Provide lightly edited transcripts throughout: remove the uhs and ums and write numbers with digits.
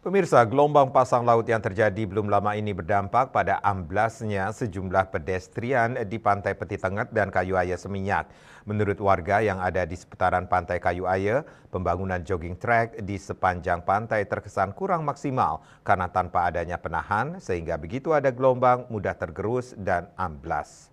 Pemirsa, gelombang pasang laut yang terjadi belum lama ini berdampak pada amblasnya sejumlah pedestrian di Pantai Peti Tengah dan Kayu Aya Seminyak. Menurut warga yang ada di seputaran Pantai Kayu Aya, pembangunan jogging track di sepanjang pantai terkesan kurang maksimal karena tanpa adanya penahan, sehingga begitu ada gelombang mudah tergerus dan amblas.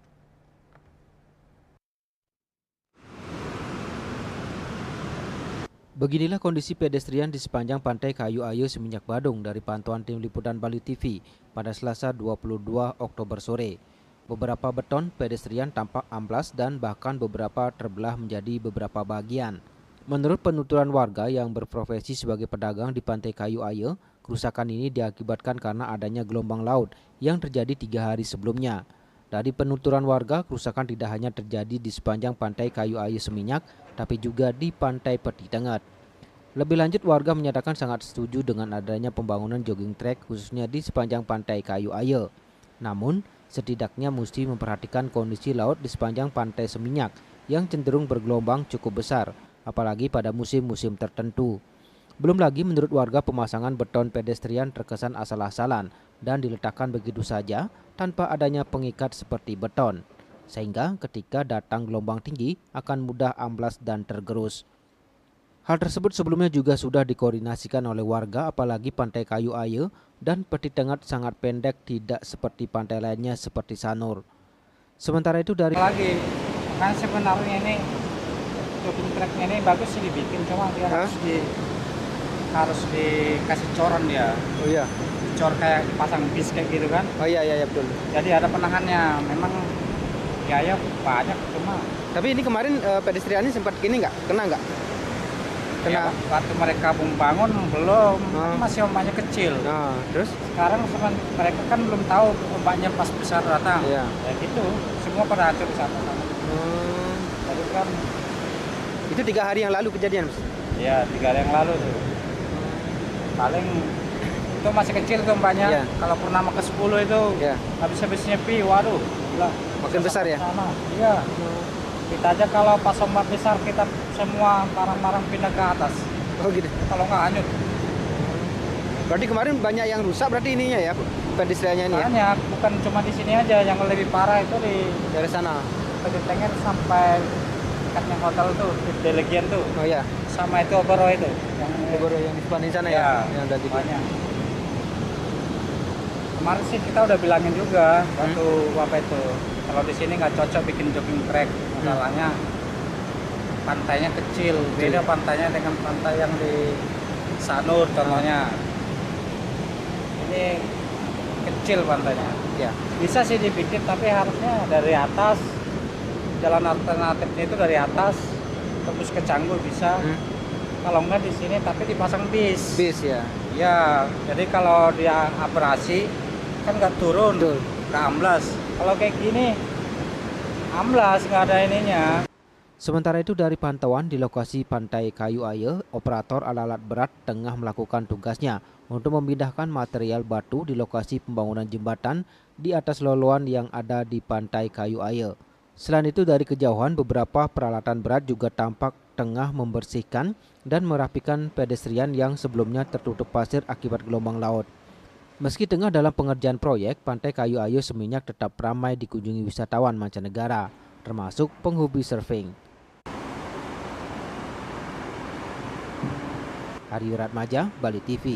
Beginilah kondisi pedestrian di sepanjang Pantai Kayu Ayu Seminyak Badung dari pantauan tim liputan Bali TV pada Selasa 22 Oktober sore. Beberapa beton pedestrian tampak amblas dan bahkan beberapa terbelah menjadi beberapa bagian. Menurut penuturan warga yang berprofesi sebagai pedagang di Pantai Kayu Ayu, kerusakan ini diakibatkan karena adanya gelombang laut yang terjadi 3 hari sebelumnya. Dari penuturan warga, kerusakan tidak hanya terjadi di sepanjang Pantai Kayu Ayu Seminyak, tapi juga di Pantai Peti Tengah. Lebih lanjut, warga menyatakan sangat setuju dengan adanya pembangunan jogging track khususnya di sepanjang Pantai Kayu Ayu. Namun, setidaknya mesti memperhatikan kondisi laut di sepanjang Pantai Seminyak yang cenderung bergelombang cukup besar, apalagi pada musim-musim tertentu. Belum lagi menurut warga pemasangan beton pedestrian terkesan asal-asalan dan diletakkan begitu saja tanpa adanya pengikat seperti beton. Sehingga ketika datang gelombang tinggi akan mudah amblas dan tergerus. Hal tersebut sebelumnya juga sudah dikoordinasikan oleh warga, apalagi Pantai Kayu Ayu dan Peti Tengah sangat pendek, tidak seperti pantai lainnya seperti Sanur. Sementara itu dari lagi kan sebenarnya ini jogging tracknya ini bagus sih dibikin, cuma dia harus dikasih coran dia. Oh iya. Cor kayak dipasang bis kayak gitu kan. Oh iya betul. Jadi ada penahannya. Memang biaya banyak, cuma Tapi ini kemarin pedestriannya sempat gini nggak? Kena nggak? ya, waktu mereka bangun belum, masih ombaknya kecil. Nah, terus? Sekarang mereka kan belum tahu ombaknya pas besar datang. Iya. Ya gitu, semua pada hancur di sana. Jadi kan Itu 3 hari yang lalu kejadian, Mas? ya 3 hari yang lalu tuh. Paling itu masih kecil tuh ombaknya. Iya. Kalau purnama ke-10 itu Iya. habis nyepi, waduh. Gila. Makin besar ya? Sana. Iya. Kita aja kalau pas ombak besar kita semua barang-barang pindah ke atas. Oh gitu. Kalau nggak hanyut. Berarti kemarin banyak yang rusak berarti ininya ya, pedestriannya ini ya? Banyak, bukan cuma di sini aja. Yang lebih parah itu di Dari sana. Peti Tengah sampai dekatnya hotel tuh, di Delegian tuh. Oh iya. Sama itu Oboro itu. Baru yang di depan di sana Ya, ya? Yang tadi. banyak. Kemarin sih kita udah bilangin juga waktu apa itu, kalau di sini nggak cocok bikin jogging track, masalahnya pantainya kecil, beda pantainya dengan pantai yang di Sanur contohnya. Ini kecil pantainya. Ya. Bisa sih dibikin, tapi harusnya dari atas, jalan alternatifnya itu dari atas tembus ke Canggu bisa. Kalau enggak di sini tapi dipasang bis. Bis ya. Ya, jadi kalau dia abrasi kan nggak turun, nggak amblas. Kalau kayak gini amblas, nggak ada ininya. Sementara itu dari pantauan di lokasi Pantai Kayu Ayu, operator alat-alat berat tengah melakukan tugasnya untuk memindahkan material batu di lokasi pembangunan jembatan di atas loloan yang ada di Pantai Kayu Ayu. Selain itu dari kejauhan beberapa peralatan berat juga tampak tengah membersihkan dan merapikan pedestrian yang sebelumnya tertutup pasir akibat gelombang laut. Meski tengah dalam pengerjaan proyek, Pantai Kayu Ayu Seminyak tetap ramai dikunjungi wisatawan mancanegara, termasuk penghobi surfing. Hari Ratmaja, Bali TV.